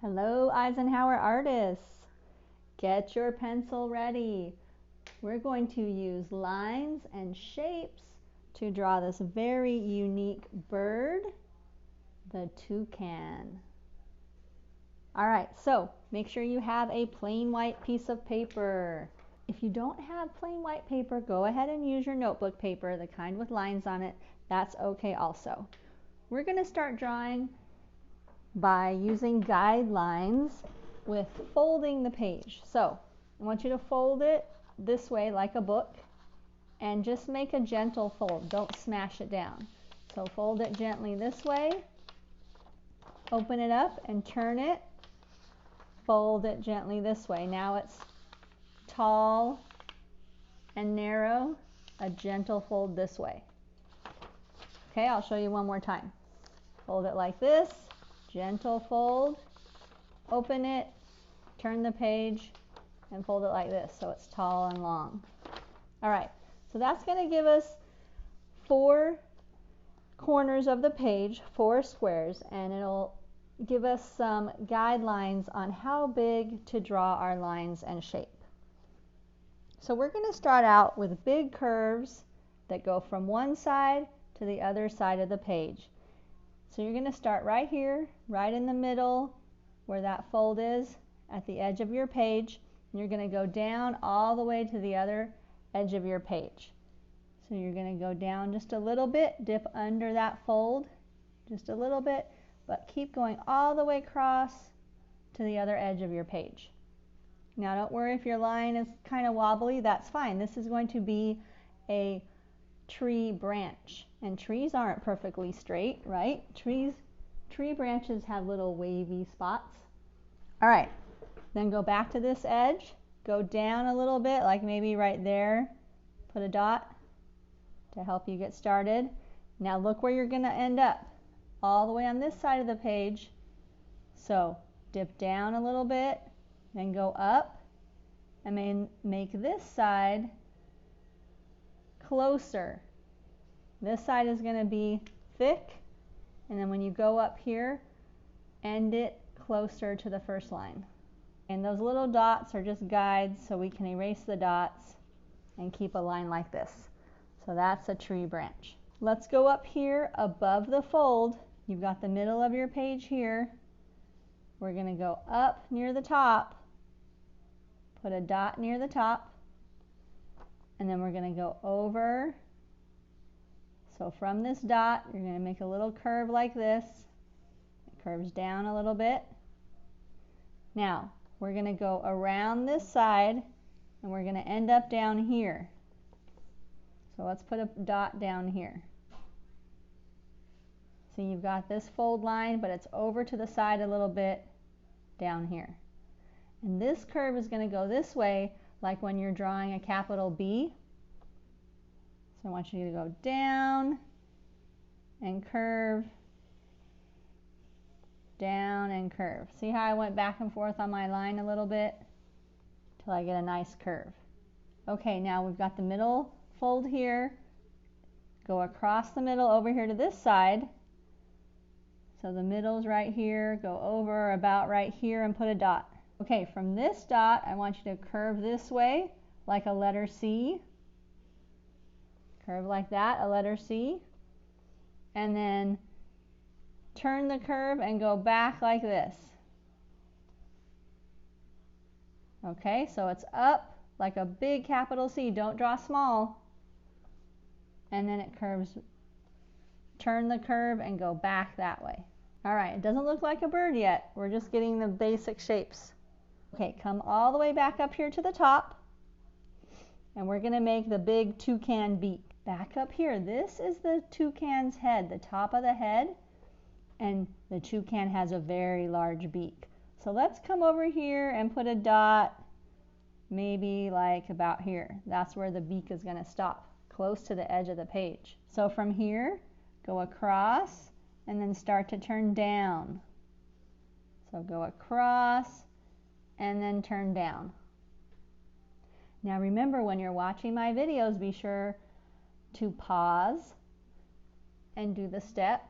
Hello, Eisenhower artists. Get your pencil ready. We're going to use lines and shapes to draw this very unique bird, the toucan. All right, so make sure you have a plain white piece of paper. If you don't have plain white paper, go ahead and use your notebook paper, the kind with lines on it. That's okay also. We're going to start drawing by using guidelines with folding the page. So I want you to fold it this way like a book and just make a gentle fold. Don't smash it down. So fold it gently this way, open it up and turn it, fold it gently this way. Now it's tall and narrow, a gentle fold this way. Okay, I'll show you one more time. Fold it like this, gentle fold, open it, turn the page, and fold it like this so it's tall and long. All right, so that's going to give us 4 corners of the page, 4 squares, and it'll give us some guidelines on how big to draw our lines and shape. So we're going to start out with big curves that go from one side to the other side of the page. So you're going to start right here, right in the middle where that fold is at the edge of your page. And you're going to go down all the way to the other edge of your page. So you're going to go down just a little bit, dip under that fold just a little bit, but keep going all the way across to the other edge of your page. Now don't worry if your line is kind of wobbly, that's fine. This is going to be a tree branch, and trees aren't perfectly straight, right? Tree branches have little wavy spots. All right, then go back to this edge, go down a little bit, like maybe right there, put a dot to help you get started. Now look where you're going to end up, all the way on this side of the page. So dip down a little bit, then go up, and make this side closer. This side is going to be thick, and then when you go up here, end it closer to the first line. And those little dots are just guides, so we can erase the dots and keep a line like this. So that's a tree branch. Let's go up here above the fold. You've got the middle of your page here. We're going to go up near the top, put a dot near the top, and then we're going to go over. So from this dot, you're going to make a little curve like this. It curves down a little bit. Now, we're going to go around this side, and we're going to end up down here. So let's put a dot down here. So you've got this fold line, but it's over to the side a little bit down here. And this curve is going to go this way, like when you're drawing a capital B. So I want you to go down and curve, down and curve. See how I went back and forth on my line a little bit till I get a nice curve. Okay, now we've got the middle fold here. Go across the middle over here to this side. So the middle's right here, go over about right here and put a dot. Okay, from this dot, I want you to curve this way like a letter C. Curve like that, a letter C. And then turn the curve and go back like this. Okay, so it's up like a big capital C. Don't draw small. And then it curves. Turn the curve and go back that way. All right, it doesn't look like a bird yet. We're just getting the basic shapes. Okay, come all the way back up here to the top. And we're going to make the big toucan beak. Back up here, this is the toucan's head, the top of the head. And the toucan has a very large beak. So let's come over here and put a dot, maybe like about here. That's where the beak is going to stop, close to the edge of the page. So from here, go across and then start to turn down. So go across and then turn down. Now remember, when you're watching my videos, be sure to pause and do the step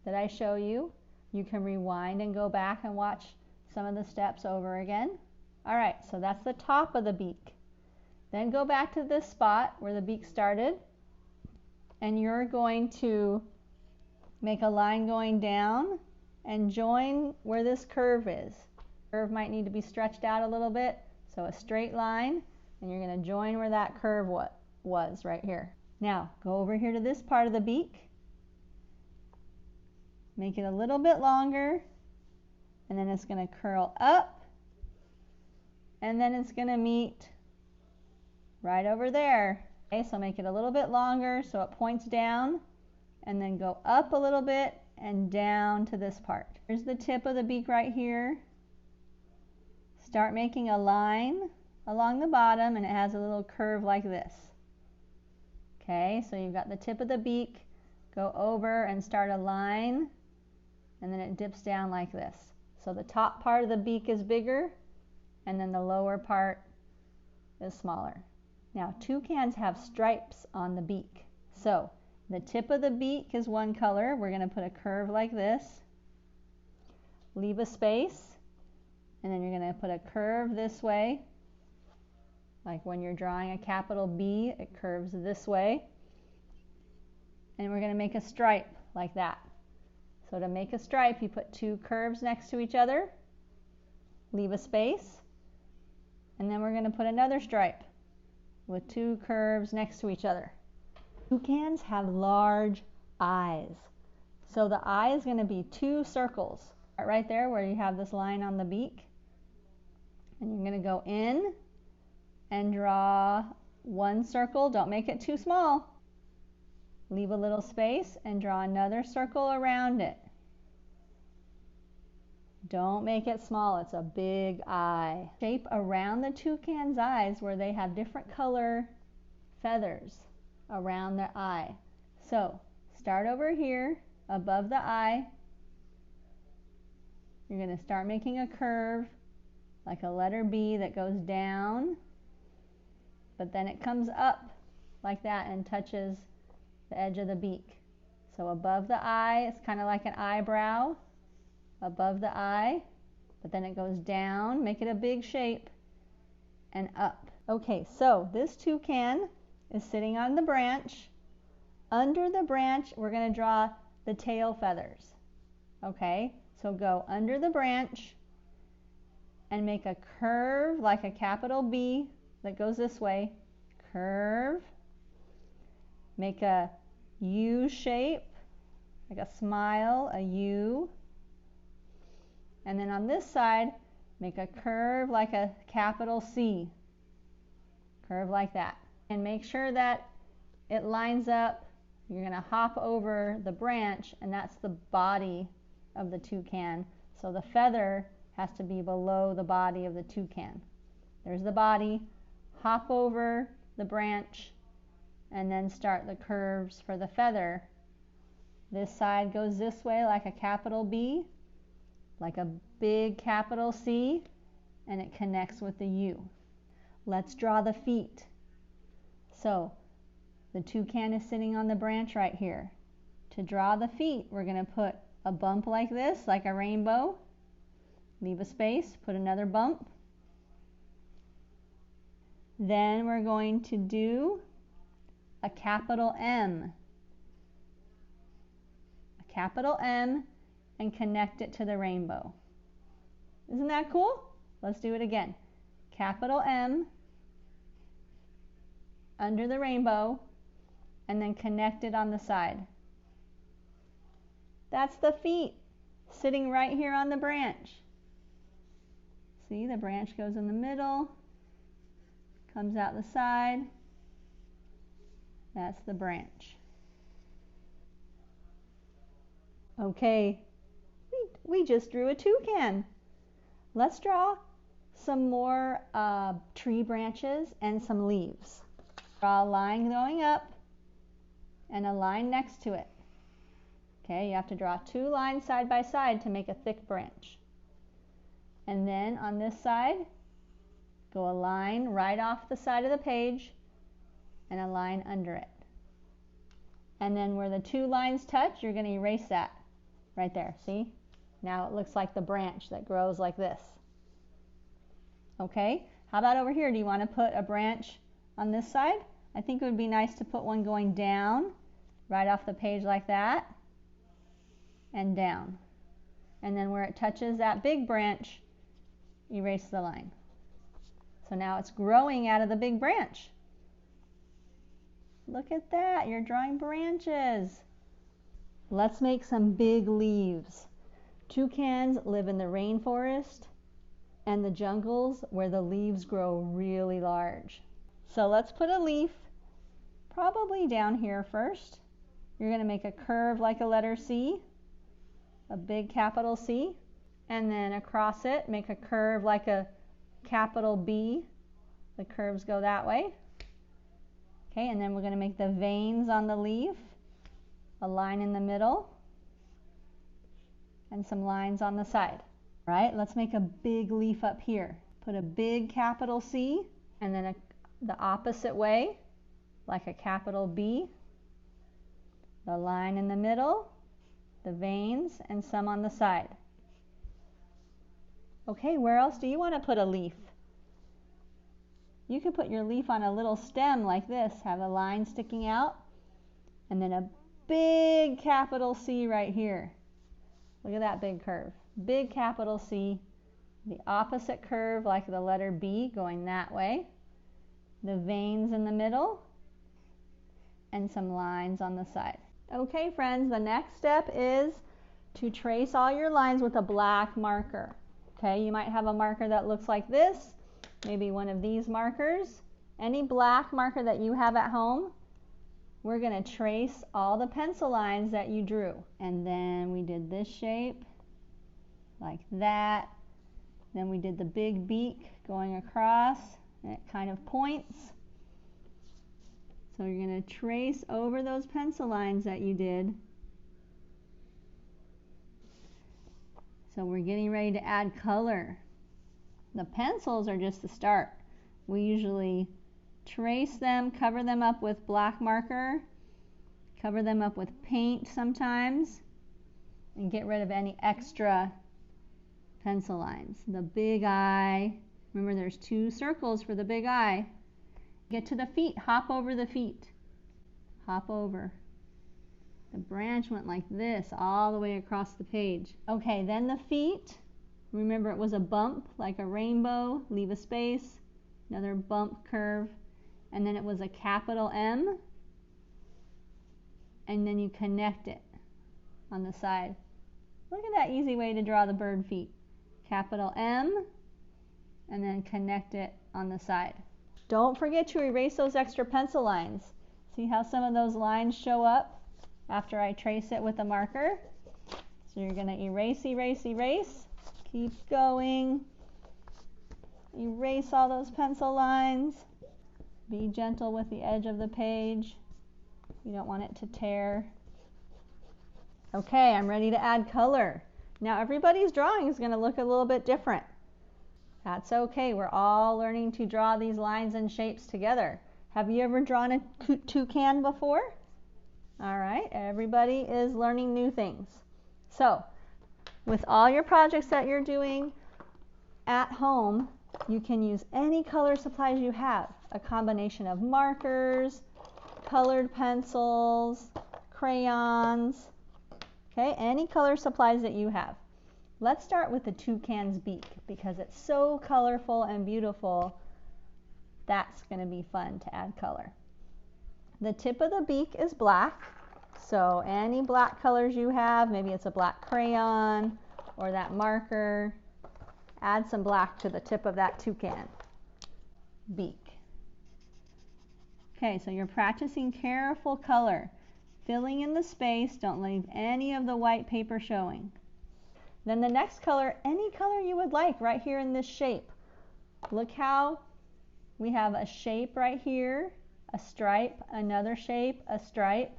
that I show you. You can rewind and go back and watch some of the steps over again. All right, so that's the top of the beak. Then go back to this spot where the beak started, and you're going to make a line going down and join where this curve is. Curve might need to be stretched out a little bit, so a straight line, and you're going to join where that curve was right here. Now go over here to this part of the beak, make it a little bit longer, and then it's going to curl up, and then it's going to meet right over there. Okay, so make it a little bit longer so it points down, and then go up a little bit and down to this part. Here's the tip of the beak right here. Start making a line along the bottom, and it has a little curve like this. Okay, so you've got the tip of the beak, go over and start a line, and then it dips down like this. So the top part of the beak is bigger, and then the lower part is smaller. Now, toucans have stripes on the beak. So the tip of the beak is one color. We're going to put a curve like this, leave a space, and then you're going to put a curve this way. Like when you're drawing a capital B, it curves this way. And we're going to make a stripe like that. So to make a stripe, you put two curves next to each other, leave a space, and then we're going to put another stripe with two curves next to each other. Toucans have large eyes. So the eye is going to be two circles. Right there where you have this line on the beak. And you're going to go in and draw one circle. Don't make it too small. Leave a little space and draw another circle around it. Don't make it small, it's a big eye. Shape around the toucan's eyes where they have different color feathers around their eye. So start over here above the eye. You're going to start making a curve like a letter B that goes down, but then it comes up like that and touches the edge of the beak. So above the eye, it's kind of like an eyebrow above the eye, but then it goes down, make it a big shape, and up. Okay, so this toucan is sitting on the branch. Under the branch, we're going to draw the tail feathers. Okay, so go under the branch and make a curve like a capital B that goes this way. Curve. Make a U shape, like a smile, a U. And then on this side, make a curve like a capital C. Curve like that. And make sure that it lines up. You're going to hop over the branch, and that's the body of the toucan. So the feather has to be below the body of the toucan. There's the body. Hop over the branch, and then start the curves for the feather. This side goes this way like a capital B, like a big capital C, and it connects with the U. Let's draw the feet. So the toucan is sitting on the branch right here. To draw the feet, we're going to put a bump like this, like a rainbow. Leave a space, put another bump. Then we're going to do a capital M. A capital M, and connect it to the rainbow. Isn't that cool? Let's do it again. Capital M under the rainbow, and then connect it on the side. That's the feet sitting right here on the branch. See, the branch goes in the middle, comes out the side. That's the branch. Okay, we just drew a toucan. Let's draw some more tree branches and some leaves. Draw a line going up and a line next to it. Okay, you have to draw two lines side by side to make a thick branch. And then on this side, go a line right off the side of the page and a line under it. And then where the two lines touch, you're going to erase that right there, see? Now it looks like the branch that grows like this. Okay, how about over here? Do you want to put a branch on this side? I think it would be nice to put one going down, right off the page like that, and down. And then where it touches that big branch, erase the line. So now it's growing out of the big branch. Look at that, you're drawing branches. Let's make some big leaves. Toucans live in the rainforest and the jungles where the leaves grow really large. So let's put a leaf probably down here first. You're going to make a curve like a letter C, a big capital C, and then across it make a curve like a capital B. The curves go that way. Okay, and then we're going to make the veins on the leaf, a line in the middle, and some lines on the side. All right, let's make a big leaf up here. Put a big capital C, and then the opposite way, like a capital B, the line in the middle, the veins, and some on the side. Okay, where else do you want to put a leaf? You can put your leaf on a little stem like this, have a line sticking out, and then a big capital C right here. Look at that big curve. Big capital C, the opposite curve like the letter B going that way, the veins in the middle, and some lines on the side. Okay friends, the next step is to trace all your lines with a black marker. Okay, you might have a marker that looks like this, maybe one of these markers. Any black marker that you have at home, we're going to trace all the pencil lines that you drew. And then we did this shape, like that. Then we did the big beak going across, and it kind of points. So you're going to trace over those pencil lines that you did. So we're getting ready to add color. The pencils are just the start. We usually trace them, cover them up with black marker, cover them up with paint sometimes, and get rid of any extra pencil lines. The big eye, remember there's 2 circles for the big eye. Get to the feet, hop over the feet. Hop over. The branch went like this all the way across the page. Okay, then the feet. Remember it was a bump like a rainbow, leave a space, another bump curve, and then it was a capital M, and then you connect it on the side. Look at that easy way to draw the bird feet. Capital M, and then connect it on the side. Don't forget to erase those extra pencil lines. See how some of those lines show up after I trace it with a marker? So you're going to erase, erase, erase. Keep going. Erase all those pencil lines. Be gentle with the edge of the page. You don't want it to tear. Okay, I'm ready to add color. Now everybody's drawing is going to look a little bit different. That's okay. We're all learning to draw these lines and shapes together. Have you ever drawn a toucan before? All right, everybody is learning new things. So, with all your projects that you're doing at home, you can use any color supplies you have. A combination of markers, colored pencils, crayons, okay, any color supplies that you have. Let's start with the toucan's beak because it's so colorful and beautiful. That's going to be fun to add color. The tip of the beak is black, so any black colors you have, maybe it's a black crayon or that marker, add some black to the tip of that toucan beak. Okay, so you're practicing careful color, filling in the space, don't leave any of the white paper showing. Then the next color, any color you would like right here in this shape. Look how we have a shape right here, a stripe, another shape, a stripe.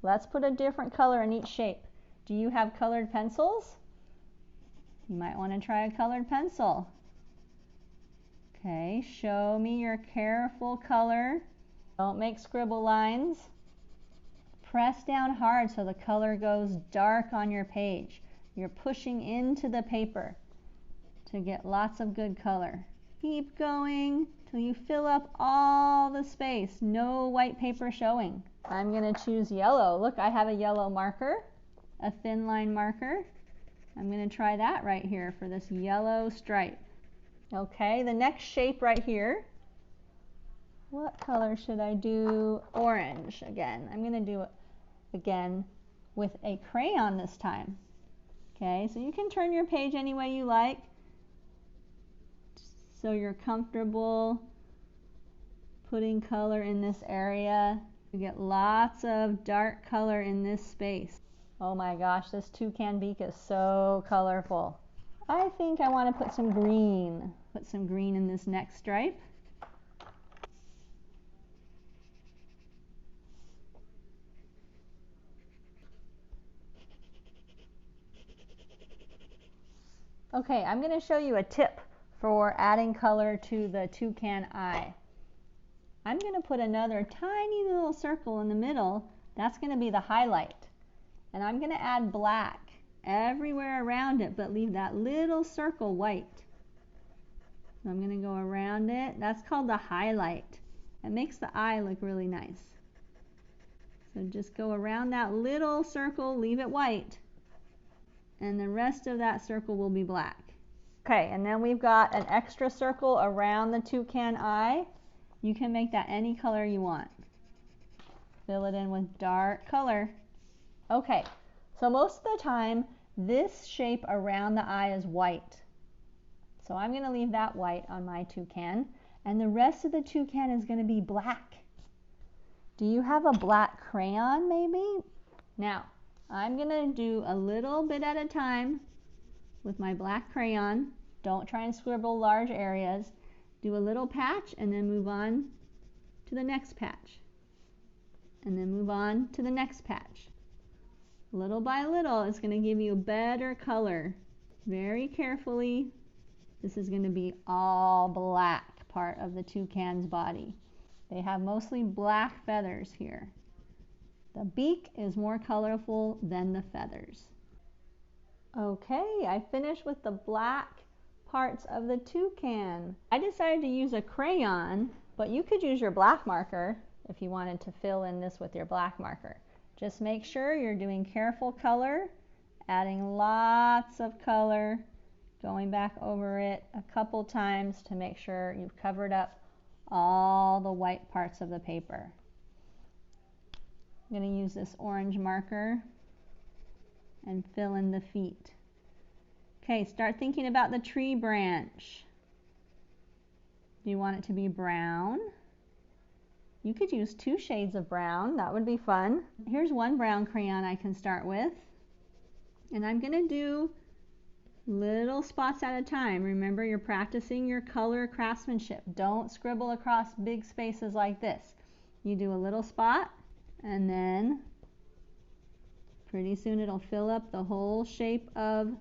Let's put a different color in each shape. Do you have colored pencils? You might want to try a colored pencil. Okay, show me your careful color. Don't make scribble lines. Press down hard so the color goes dark on your page. You're pushing into the paper to get lots of good color. Keep going till you fill up all the space. No white paper showing. I'm going to choose yellow. Look, I have a yellow marker, a thin line marker. I'm going to try that right here for this yellow stripe. Okay, the next shape right here. What color should I do? Orange again. I'm going to do it again with a crayon this time. Okay, so you can turn your page any way you like so you're comfortable putting color in this area. You get lots of dark color in this space. Oh my gosh, this toucan beak is so colorful. I think I want to put some green. Put some green in this next stripe. Okay, I'm going to show you a tip for adding color to the toucan eye. I'm going to put another tiny little circle in the middle. That's going to be the highlight. And I'm going to add black everywhere around it, but leave that little circle white. So I'm going to go around it. That's called the highlight. It makes the eye look really nice. So just go around that little circle, leave it white, and the rest of that circle will be black. Okay, and then we've got an extra circle around the toucan eye. You can make that any color you want. Fill it in with dark color. Okay, so most of the time this shape around the eye is white. So I'm going to leave that white on my toucan, and the rest of the toucan is going to be black. Do you have a black crayon maybe? Now, I'm going to do a little bit at a time with my black crayon. Don't try and scribble large areas. Do a little patch and then move on to the next patch. And then move on to the next patch. Little by little, it's going to give you a better color. Very carefully. This is going to be all black part of the toucan's body. They have mostly black feathers here. The beak is more colorful than the feathers. Okay, I finished with the black parts of the toucan. I decided to use a crayon, but you could use your black marker if you wanted to fill in this with your black marker. Just make sure you're doing careful color, adding lots of color, going back over it a couple times to make sure you've covered up all the white parts of the paper. I'm going to use this orange marker and fill in the feet. Okay, start thinking about the tree branch. Do you want it to be brown? You could use 2 shades of brown. That would be fun. Here's one brown crayon I can start with. And I'm going to do little spots at a time. Remember, you're practicing your color craftsmanship. Don't scribble across big spaces like this. You do a little spot, and then pretty soon it'll fill up the whole shape of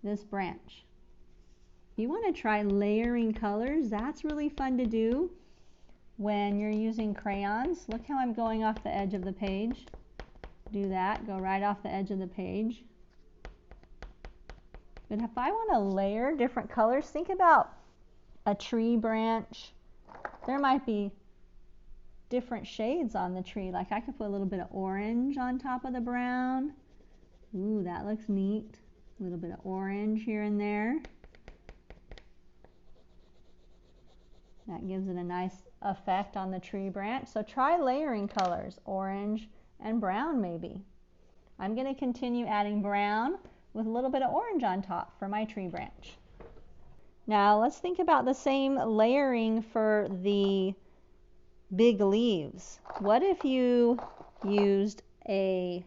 this branch. If you want to try layering colors, that's really fun to do when you're using crayons. Look how I'm going off the edge of the page. Do that, go right off the edge of the page. But if I want to layer different colors, think about a tree branch. There might be different shades on the tree. Like I could put a little bit of orange on top of the brown. Ooh, that looks neat. A little bit of orange here and there. That gives it a nice effect on the tree branch. So try layering colors, orange and brown maybe. I'm going to continue adding brown with a little bit of orange on top for my tree branch. Now let's think about the same layering for the big leaves. What if you used a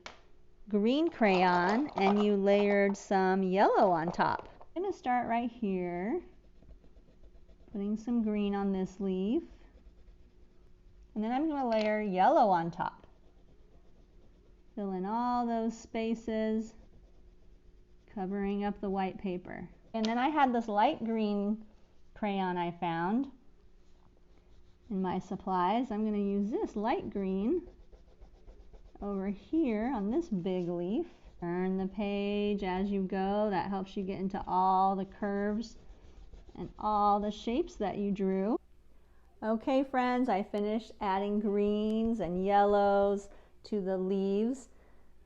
green crayon and you layered some yellow on top? I'm going to start right here, putting some green on this leaf, and then I'm going to layer yellow on top. Fill in all those spaces, covering up the white paper. And then I had this light green crayon I found in my supplies. I'm going to use this light green over here on this big leaf. Turn the page as you go. That helps you get into all the curves and all the shapes that you drew. Okay friends, I finished adding greens and yellows to the leaves.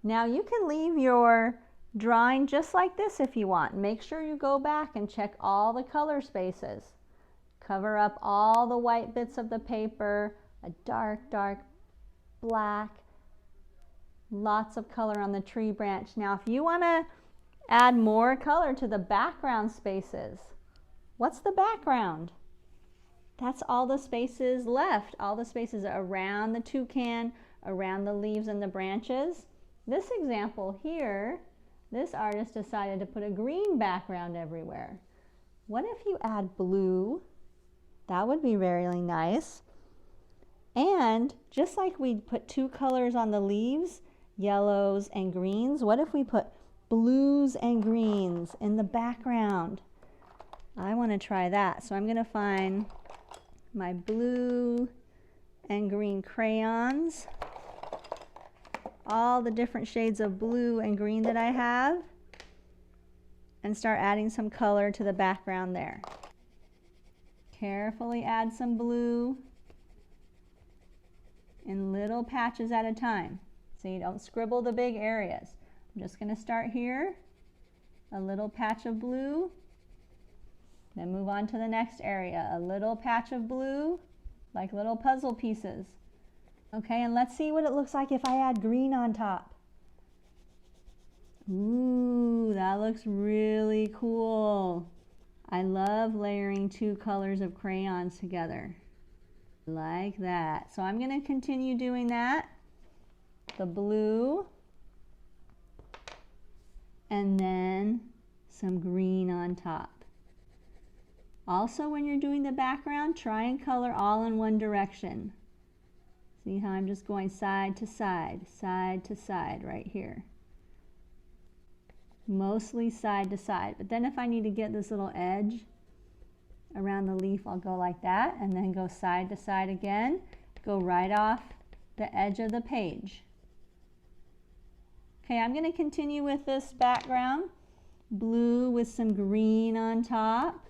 Now you can leave your drawing just like this if you want. Make sure you go back and check all the color spaces. Cover up all the white bits of the paper, a dark black, lots of color on the tree branch. Now if you want to add more color to the background spaces, what's the background? That's all the spaces left, all the spaces around the toucan, around the leaves and the branches. This example here, this artist decided to put a green background everywhere. What if you add blue? That would be really nice. And just like we put two colors on the leaves, yellows and greens, what if we put blues and greens in the background? I want to try that. So I'm going to find my blue and green crayons, all the different shades of blue and green that I have, and start adding some color to the background there. Carefully add some blue in little patches at a time so you don't scribble the big areas. I'm just going to start here, a little patch of blue, then move on to the next area, a little patch of blue, like little puzzle pieces. Okay, and let's see what it looks like if I add green on top. Ooh, that looks really cool. I love layering two colors of crayons together. Like that. So I'm going to continue doing that. The blue, and then some green on top. Also, when you're doing the background, try and color all in one direction. See how I'm just going side to side right here. Mostly side to side, but then if I need to get this little edge around the leaf, I'll go like that, and then go side to side again, go right off the edge of the page. Okay, I'm going to continue with this background, blue with some green on top.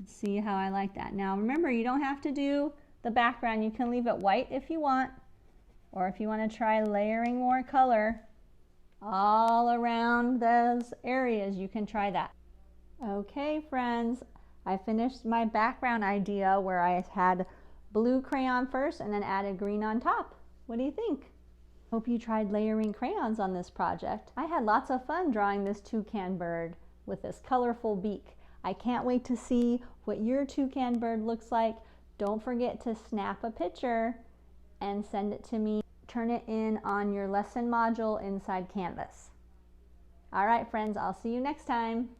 See how I like that. Now remember, you don't have to do the background. You can leave it white if you want, or if you want to try layering more color all around those areas, you can try that. Okay friends, I finished my background idea where I had blue crayon first and then added green on top. What do you think? Hope you tried layering crayons on this project. I had lots of fun drawing this toucan bird with this colorful beak. I can't wait to see what your toucan bird looks like. Don't forget to snap a picture and send it to me. Turn it in on your lesson module inside Canvas. All right, friends, I'll see you next time.